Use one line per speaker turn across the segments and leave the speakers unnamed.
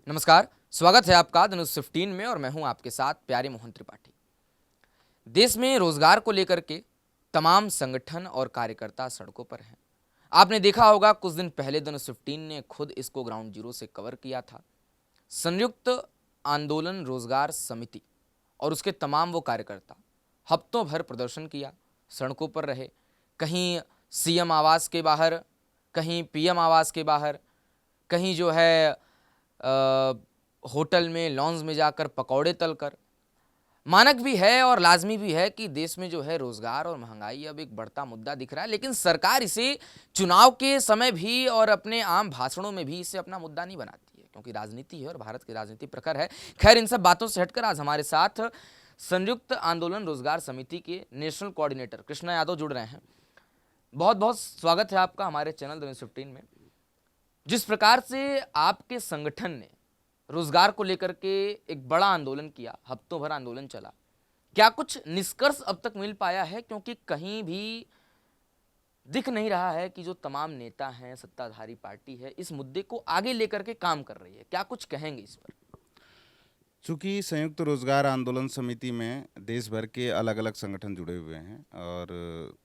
नमस्कार। स्वागत है आपका द न्यूज़ 15 में और मैं हूं आपके साथ प्यारे मोहन त्रिपाठी। देश में रोजगार को लेकर के तमाम संगठन और कार्यकर्ता सड़कों पर हैं। आपने देखा होगा कुछ दिन पहले द न्यूज़ 15 ने खुद इसको ग्राउंड जीरो से कवर किया था। संयुक्त आंदोलन रोजगार समिति और उसके तमाम वो कार्यकर्ता हफ्तों भर प्रदर्शन किया, सड़कों पर रहे, कहीं सीएम आवास के बाहर, कहीं पीएम आवास के बाहर, कहीं जो है होटल में लॉन्ज में जाकर पकौड़े तलकर। मानक भी है और लाजमी भी है कि देश में जो है रोजगार और महंगाई अब एक बढ़ता मुद्दा दिख रहा है, लेकिन सरकार इसे चुनाव के समय भी और अपने आम भाषणों में भी इसे अपना मुद्दा नहीं बनाती है, क्योंकि राजनीति है और भारत की राजनीति प्रखर है। खैर, इन सब बातों से हटकर आज हमारे साथ संयुक्त आंदोलन रोजगार समिति के नेशनल कोऑर्डिनेटर कृष्णा यादव जुड़ रहे हैं। बहुत बहुत स्वागत है आपका हमारे चैनल द न्यूज़ 15 में। जिस प्रकार से आपके संगठन ने रोजगार को लेकर के एक बड़ा आंदोलन किया, हफ्तों भर आंदोलन चला, क्या कुछ निष्कर्ष अब तक मिल पाया है? क्योंकि कहीं भी दिख नहीं रहा है कि जो तमाम नेता हैं, सत्ताधारी पार्टी है, इस मुद्दे को आगे लेकर के काम कर रही है। क्या कुछ कहेंगे इस पर?
चूँकि संयुक्त रोजगार आंदोलन समिति में देश भर के अलग अलग संगठन जुड़े हुए हैं और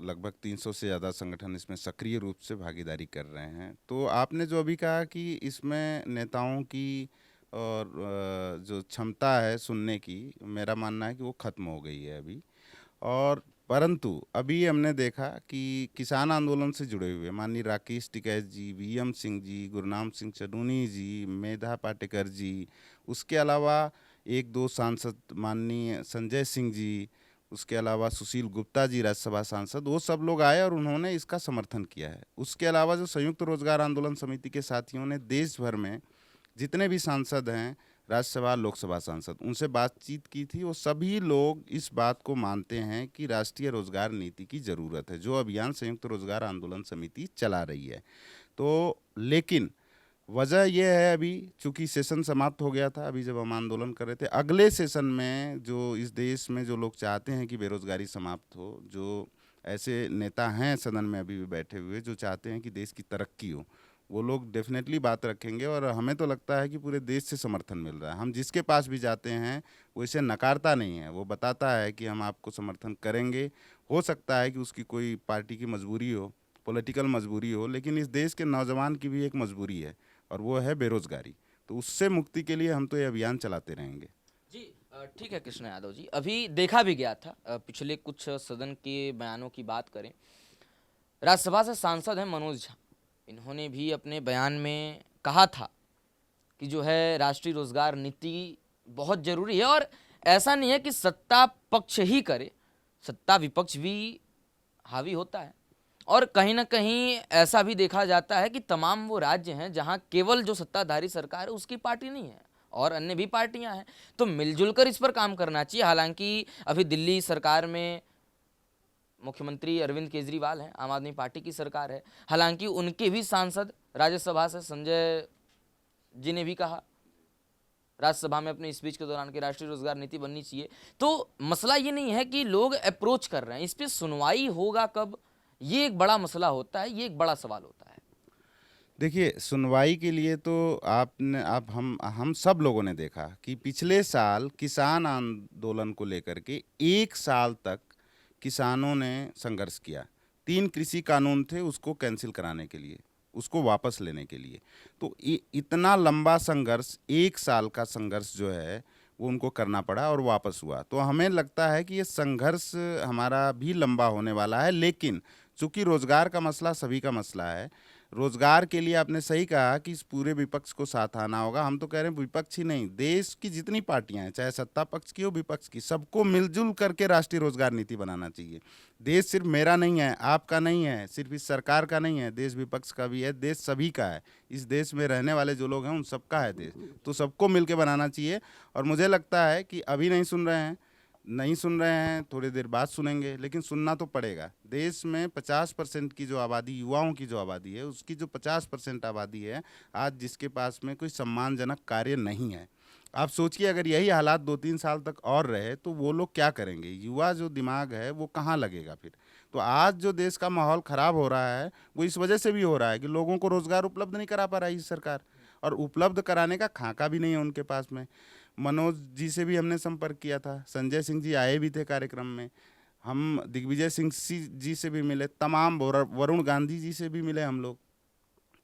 लगभग 300 से ज़्यादा संगठन इसमें सक्रिय रूप से भागीदारी कर रहे हैं। तो आपने जो अभी कहा कि इसमें नेताओं की और जो क्षमता है सुनने की, मेरा मानना है कि वो ख़त्म हो गई है अभी। और परंतु अभी हमने देखा कि किसान आंदोलन से जुड़े हुए माननीय राकेश टिकैत जी, वीएम सिंह जी, गुरनाम सिंह चनूनी जी, मेधा पाटेकर जी, उसके अलावा एक दो सांसद माननीय संजय सिंह जी, उसके अलावा सुशील गुप्ता जी राज्यसभा सांसद, वो सब लोग आए और उन्होंने इसका समर्थन किया है। उसके अलावा जो संयुक्त रोजगार आंदोलन समिति के साथियों ने देश भर में जितने भी सांसद हैं, राज्यसभा लोकसभा सांसद, उनसे बातचीत की थी। वो सभी लोग इस बात को मानते हैं कि राष्ट्रीय रोजगार नीति की ज़रूरत है, जो अभियान संयुक्त रोजगार आंदोलन समिति चला रही है। तो लेकिन वजह यह है, अभी चूंकि सेशन समाप्त हो गया था, अभी जब हम आंदोलन कर रहे थे, अगले सेशन में जो इस देश में जो लोग चाहते हैं कि बेरोजगारी समाप्त हो, जो ऐसे नेता हैं सदन में अभी भी बैठे हुए जो चाहते हैं कि देश की तरक्की हो, वो लोग डेफिनेटली बात रखेंगे। और हमें तो लगता है कि पूरे देश से समर्थन मिल रहा है। हम जिसके पास भी जाते हैं वो इसे नकारता नहीं है, वो बताता है कि हम आपको समर्थन करेंगे। हो सकता है कि उसकी कोई पार्टी की मजबूरी हो, पॉलिटिकल मजबूरी हो, लेकिन इस देश के नौजवान की भी एक मजबूरी है और वो है बेरोजगारी। तो उससे मुक्ति के लिए हम तो ये अभियान चलाते रहेंगे।
जी, ठीक है कृष्णा यादव जी। अभी देखा भी गया था, पिछले कुछ सदन के बयानों की बात करें, राज्यसभा से सांसद हैं मनोज झा, इन्होंने भी अपने बयान में कहा था कि जो है राष्ट्रीय रोजगार नीति बहुत जरूरी है। और ऐसा नहीं है कि सत्ता पक्ष ही करे, सत्ता विपक्ष भी हावी होता है। और कहीं ना कहीं ऐसा भी देखा जाता है कि तमाम वो राज्य हैं जहां केवल जो सत्ताधारी सरकार है उसकी पार्टी नहीं है और अन्य भी पार्टियां हैं, तो मिलजुल कर इस पर काम करना चाहिए। हालांकि अभी दिल्ली सरकार में मुख्यमंत्री अरविंद केजरीवाल हैं, आम आदमी पार्टी की सरकार है। हालांकि उनके भी सांसद राज्यसभा से संजय जी ने भी कहा राज्यसभा में अपने स्पीच के दौरान कि राष्ट्रीय रोजगार नीति बननी चाहिए। तो मसला ये नहीं है कि लोग अप्रोच कर रहे हैं, इस पर सुनवाई होगा कब, ये एक बड़ा मसला होता है, ये एक बड़ा सवाल होता है।
देखिए, सुनवाई के लिए तो आपने आप हम सब लोगों ने देखा कि पिछले साल किसान आंदोलन को लेकर के 1 साल तक किसानों ने संघर्ष किया। 3 कृषि कानून थे उसको कैंसिल कराने के लिए, उसको वापस लेने के लिए। तो इतना लंबा संघर्ष, 1 साल का संघर्ष जो है वो उनको करना पड़ा और वापस हुआ। तो हमें लगता है कि ये संघर्ष हमारा भी लंबा होने वाला है। लेकिन चूंकि रोजगार का मसला सभी का मसला है, रोजगार के लिए आपने सही कहा कि इस पूरे विपक्ष को साथ आना होगा। हम तो कह रहे हैं विपक्ष ही नहीं, देश की जितनी पार्टियां हैं, चाहे सत्ता पक्ष की हो विपक्ष की, सबको मिलजुल करके राष्ट्रीय रोजगार नीति बनाना चाहिए। देश सिर्फ मेरा नहीं है, आपका नहीं है, सिर्फ इस सरकार का नहीं है, देश विपक्ष का भी है, देश सभी का है। इस देश में रहने वाले जो लोग हैं उन सबका है देश, तो सबको मिलकर बनाना चाहिए। और मुझे लगता है कि अभी नहीं सुन रहे हैं, थोड़ी देर बाद सुनेंगे, लेकिन सुनना तो पड़ेगा। देश में 50% की जो आबादी, युवाओं की जो आबादी है, उसकी जो 50% आबादी है आज, जिसके पास में कोई सम्मानजनक कार्य नहीं है। आप सोचिए, अगर यही हालात 2-3 साल तक और रहे तो वो लोग क्या करेंगे? युवा जो दिमाग है वो कहाँ लगेगा फिर? तो आज जो देश का माहौल खराब हो रहा है वो इस वजह से भी हो रहा है कि लोगों को रोजगार उपलब्ध नहीं करा पा रही है सरकार। और उपलब्ध कराने का खाका भी नहीं है उनके पास में। मनोज जी से भी हमने संपर्क किया था, संजय सिंह जी आए भी थे कार्यक्रम में, हम दिग्विजय सिंह जी से भी मिले, तमाम वरुण गांधी जी से भी मिले हम लोग।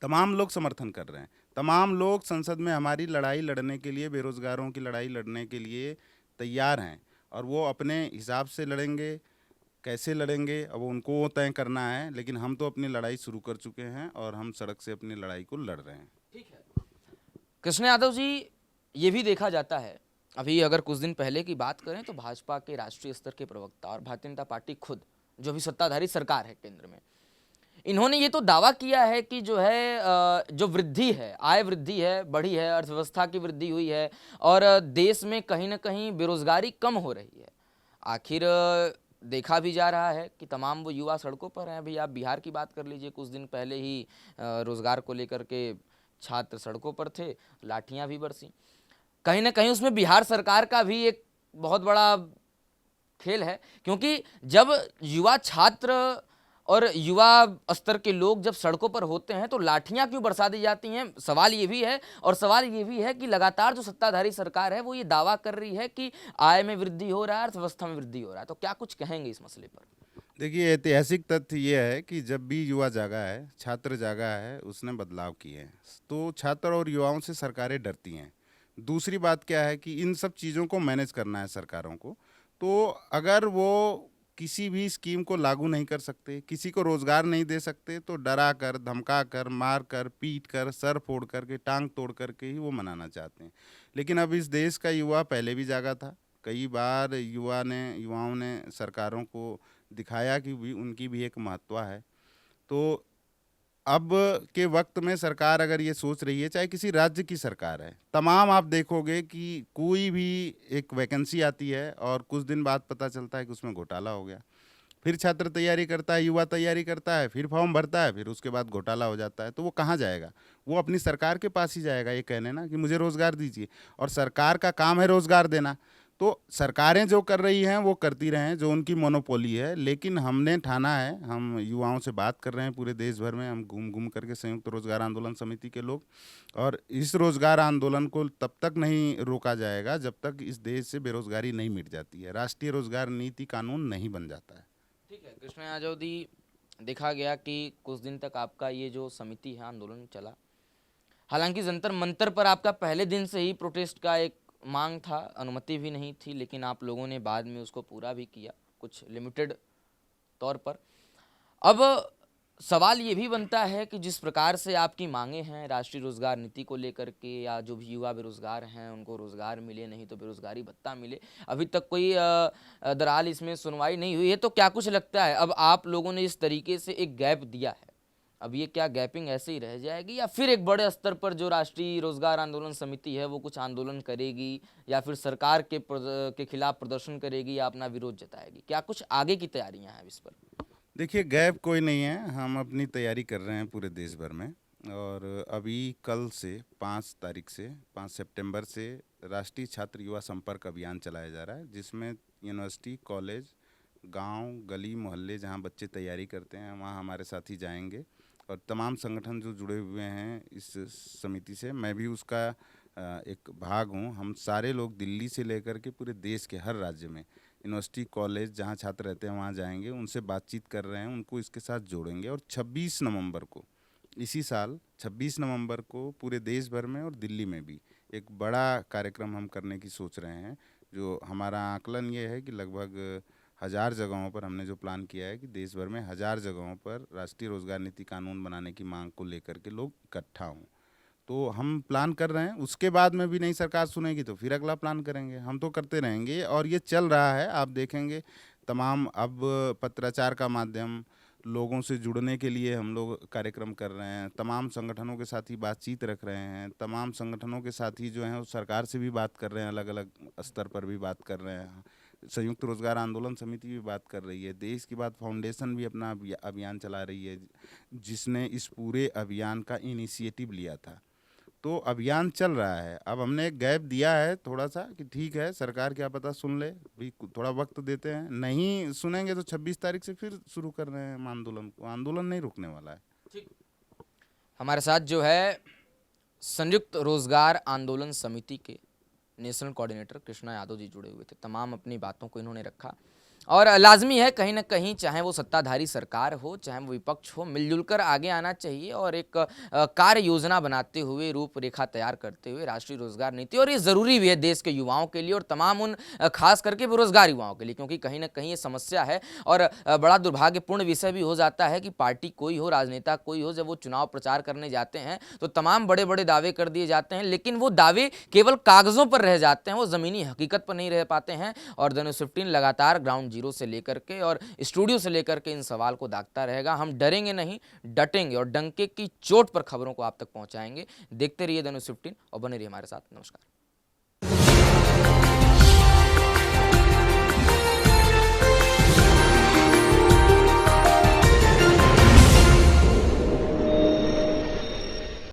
तमाम लोग समर्थन कर रहे हैं, तमाम लोग संसद में हमारी लड़ाई लड़ने के लिए, बेरोजगारों की लड़ाई लड़ने के लिए तैयार हैं, और वो अपने हिसाब से लड़ेंगे। कैसे लड़ेंगे अब उनको वो तय करना है, लेकिन हम तो अपनी लड़ाई शुरू कर चुके हैं और हम सड़क से अपनी लड़ाई को लड़ रहे हैं।
ठीक है कृष्ण यादव जी, ये भी देखा जाता है, अभी अगर कुछ दिन पहले की बात करें तो भाजपा के राष्ट्रीय स्तर के प्रवक्ता और भारतीय जनता पार्टी खुद, जो भी सत्ताधारी सरकार है केंद्र में, इन्होंने ये तो दावा किया है कि जो है जो वृद्धि है, आय वृद्धि है, बढ़ी है, अर्थव्यवस्था की वृद्धि हुई है और देश में कहीं ना कहीं बेरोजगारी कम हो रही है। आखिर देखा भी जा रहा है कि तमाम वो युवा सड़कों पर हैं। अभी आप बिहार की बात कर लीजिए, कुछ दिन पहले ही रोजगार को लेकर के छात्र सड़कों पर थे, लाठियां भी बरसी। कहीं ना कहीं उसमें बिहार सरकार का भी एक बहुत बड़ा खेल है, क्योंकि जब युवा छात्र और युवा स्तर के लोग जब सड़कों पर होते हैं तो लाठियां क्यों बरसा दी जाती हैं, सवाल ये भी है। और सवाल ये भी है कि लगातार जो सत्ताधारी सरकार है वो ये दावा कर रही है कि आय में वृद्धि हो रहा है, अर्थव्यवस्था में वृद्धि हो रहा है। तो क्या कुछ कहेंगे इस मसले पर?
देखिए, ऐतिहासिक तथ्य ये है कि जब भी युवा जागा है, छात्र जागा है, उसने बदलाव किए हैं, तो छात्र और युवाओं से सरकारें डरती हैं। दूसरी बात क्या है कि इन सब चीज़ों को मैनेज करना है सरकारों को, तो अगर वो किसी भी स्कीम को लागू नहीं कर सकते, किसी को रोजगार नहीं दे सकते, तो डरा कर, धमका कर, मार कर, पीट कर, सर फोड़ करके, टांग तोड़ करके ही वो मनाना चाहते हैं। लेकिन अब इस देश का युवा पहले भी जागा था, कई बार युवाओं ने सरकारों को दिखाया कि भी उनकी भी एक महत्व है। तो अब के वक्त में सरकार अगर ये सोच रही है, चाहे किसी राज्य की सरकार है, तमाम आप देखोगे कि कोई भी एक वैकेंसी आती है और कुछ दिन बाद पता चलता है कि उसमें घोटाला हो गया। फिर छात्र तैयारी करता है, युवा तैयारी करता है, फिर फॉर्म भरता है, फिर उसके बाद घोटाला हो जाता है। तो वो कहाँ जाएगा? वो अपनी सरकार के पास ही जाएगा ये कहने ना कि मुझे रोज़गार दीजिए, और सरकार का काम है रोज़गार देना। तो सरकारें जो कर रही हैं वो करती रहें, जो उनकी मोनोपोली है, लेकिन हमने ठाना है, हम युवाओं से बात कर रहे हैं पूरे देश भर में, हम घूम घूम करके संयुक्त रोजगार आंदोलन समिति के लोग, और इस रोजगार आंदोलन को तब तक नहीं रोका जाएगा जब तक इस देश से बेरोजगारी नहीं मिट जाती है, राष्ट्रीय रोजगार नीति कानून नहीं बन जाता है।
ठीक है कृष्ण यादव जी, देखा गया कि कुछ दिन तक आपका ये जो समिति है, आंदोलन चला। हालांकि जंतर मंतर पर आपका पहले दिन से ही प्रोटेस्ट का एक मांग था, अनुमति भी नहीं थी, लेकिन आप लोगों ने बाद में उसको पूरा भी किया, कुछ लिमिटेड तौर पर। अब सवाल ये भी बनता है कि जिस प्रकार से आपकी मांगे हैं राष्ट्रीय रोजगार नीति को लेकर के, या जो भी युवा बेरोजगार हैं उनको रोजगार मिले, नहीं तो बेरोजगारी भत्ता मिले, अभी तक कोई दरहाल इसमें सुनवाई नहीं हुई है। तो क्या कुछ लगता है अब आप लोगों ने इस तरीके से एक गैप दिया है, अब ये क्या गैपिंग ऐसे ही रह जाएगी, या फिर एक बड़े स्तर पर जो राष्ट्रीय रोजगार आंदोलन समिति है वो कुछ आंदोलन करेगी, या फिर सरकार के खिलाफ प्रदर्शन करेगी, या अपना विरोध जताएगी? क्या कुछ आगे की तैयारियां हैं इस पर?
देखिए, गैप कोई नहीं है, हम अपनी तैयारी कर रहे हैं पूरे देश भर में, और अभी कल से 5 तारीख से 5 सितंबर से राष्ट्रीय छात्र युवा संपर्क अभियान चलाया जा रहा है, जिसमें यूनिवर्सिटी, कॉलेज, गांव, गली, मोहल्ले जहां बच्चे तैयारी करते हैं वहां हमारे साथी जाएंगे, और तमाम संगठन जो जुड़े हुए हैं इस समिति से, मैं भी उसका एक भाग हूं। हम सारे लोग दिल्ली से लेकर के पूरे देश के हर राज्य में यूनिवर्सिटी, कॉलेज जहाँ छात्र रहते हैं वहाँ जाएंगे, उनसे बातचीत कर रहे हैं, उनको इसके साथ जोड़ेंगे, और 26 नवंबर को, इसी साल 26 नवंबर को पूरे देश भर में और दिल्ली में भी एक बड़ा कार्यक्रम हम करने की सोच रहे हैं। जो हमारा आकलन ये है कि लगभग 1000 जगहों पर हमने जो प्लान किया है कि देश भर में 1000 जगहों पर राष्ट्रीय रोजगार नीति कानून बनाने की मांग को लेकर के लोग इकट्ठा हों। तो हम प्लान कर रहे हैं, उसके बाद में भी नहीं सरकार सुनेगी तो फिर अगला प्लान करेंगे, हम तो करते रहेंगे, और ये चल रहा है। आप देखेंगे तमाम अब पत्राचार का माध्यम, लोगों से जुड़ने के लिए हम लोग कार्यक्रम कर रहे हैं, तमाम संगठनों के साथ ही बातचीत रख रहे हैं, तमाम संगठनों के साथ ही जो हैं वो सरकार से भी बात कर रहे हैं, अलग अलग स्तर पर भी बात कर रहे हैं, संयुक्त रोजगार आंदोलन समिति भी बात कर रही है, देश की बात फाउंडेशन भी अपना अभियान चला रही है, जिसने इस पूरे अभियान का इनिशिएटिव लिया था। तो अभियान चल रहा है। अब हमने एक गैप दिया है थोड़ा सा कि ठीक है सरकार क्या पता सुन ले, भी थोड़ा वक्त देते हैं, नहीं सुनेंगे तो 26 तारीख से फिर शुरू कर रहे हैं हम आंदोलन को, आंदोलन नहीं रुकने वाला है।
ठीक, हमारे साथ जो है संयुक्त रोजगार आंदोलन समिति के नेशनल कोऑर्डिनेटर कृष्णा यादव जी जुड़े हुए थे। तमाम अपनी बातों को इन्होंने रखा और लाजमी है कहीं ना कहीं, चाहे वो सत्ताधारी सरकार हो चाहे वो विपक्ष हो, मिलजुल कर आगे आना चाहिए और एक कार्य योजना बनाते हुए, रूपरेखा तैयार करते हुए राष्ट्रीय रोजगार नीति, और ये ज़रूरी भी है देश के युवाओं के लिए और तमाम उन खास करके बेरोजगार युवाओं के लिए, क्योंकि कहीं ना कहीं ये समस्या है। और बड़ा दुर्भाग्यपूर्ण विषय भी हो जाता है कि पार्टी कोई हो, राजनेता कोई हो, जब वो चुनाव प्रचार करने जाते हैं तो तमाम बड़े बड़े दावे कर दिए जाते हैं, लेकिन वो दावे केवल कागजों पर रह जाते हैं, वो ज़मीनी हकीकत पर नहीं रह पाते हैं। और धनुष 15 लगातार ग्राउंड जीरो से लेकर के और स्टूडियो से लेकर के इन सवाल को दागता रहेगा। हम डरेंगे नहीं, डटेंगे और डंके की चोट पर खबरों को आप तक पहुंचाएंगे। देखते रहिए धनुष 15 और बने रहिए हमारे साथ। नमस्कार।